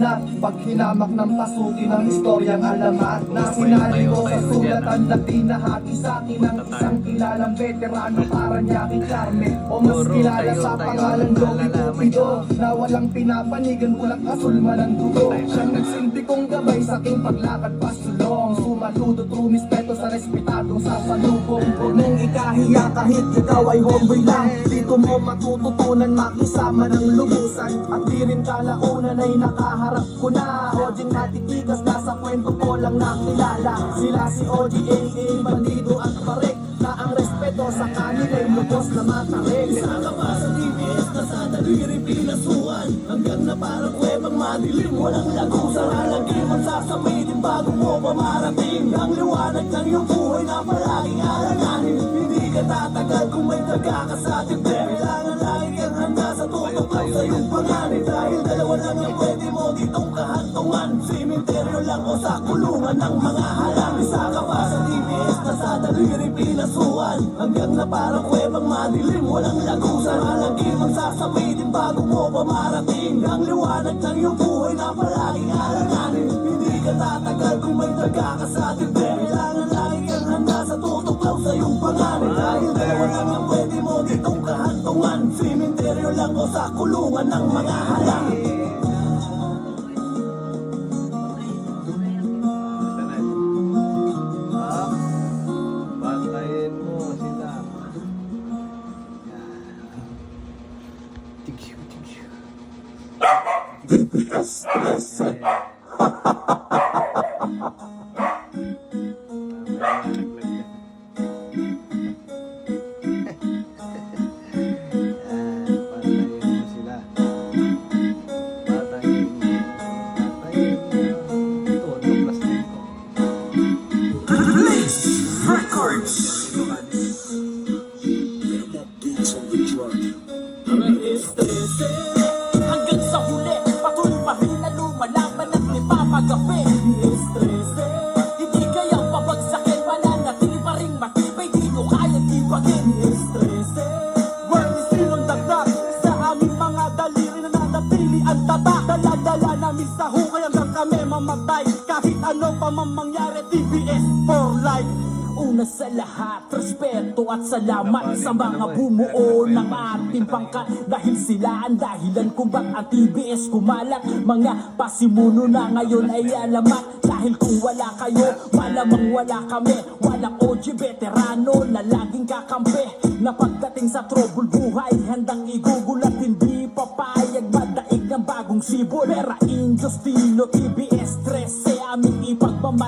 na pag hinamak ng pasuki ng istoryang alamat na sinali ko sa sulatan na pinahati sa akin ng isang kilalang veterano Paranaque Carmen o mas kilala sa pangalan Joey Cupido na walang pinapanigan kulak asul man ang dugo. Siyang nagsilbi kong gabay sa aking paglakad pasulong, sumaludo true mispeto sa respetadong sasalubong. Nung ikahiya kahit ikaw ay homeboy lang, dito mo matututunan makisama ng lubusan. At di rin kalaunan ay nakaharap ko na Ojing matitigas, nasa kwento ko lang nakilala. Sila si OGAA, bandido at parek, na ang respeto sa kanila'y lubos na matarik. Isa ka pa sa DBS na sa daliri pinasuan, hanggang na parang kuwebang madilim, walang lago sa lalagim. Magsasamitin bago mo pa marating ang liwanag ng iyong buhay na palaging alanganin. Hindi ka tatagal kung may taga ka sa tibet. Kailangan lagi kang handa sa tutuklaw sa iyong panganib. Dahil dalawa lang ang pwede mo ditong kahantungan, simenteryo lang o sa kulungan ng mga halang. Isa ka pa sa DBS na sa daliri pinasuan, hanggang na parang kuwebang madilim, walang lago sa lalagim. Magsasamitin bago mo pa marating ang liwanag ng iyong buhay na palaging alanganin. Hindi ka tatagal kung may taga ka sa tibet. Kailangan lagi kang handa sa tutuklaw sa iyong panganib. Dahil dalawa lang ang pwede mo ditong kahantungan, simenteryo lang o sa kulungan ng mga halang. Bantayin mo sila. Hanggang sa huli, patuloy pa rin na lumalaban at may papagapi. Hindi kayang pabagsakin, mananatili pa rin matibay, di nyo kayang ibagin. Word is still on the clock, sa aming mga daliri na nanatili ang tata. Dala-dala namin sa hukay hanggang kami mamatay. Kahit anong pamamangyari, TBS for life. Una sa lahat, respeto at salamat sa mga bumuo ng ating pangkat. Dahil sila ang dahilan kung ba't ang TBS kumalat. Mga pasimuno na ngayon ay alamat. Dahil kung wala kayo, malamang wala kami. Walang OG veterano na laging kakampi, na pagdating sa trouble buhay, handang igugulat. Hindi papayag madaig ng bagong sibol. Era Indio, Stilo, TBS 13, aming ipagmamahal.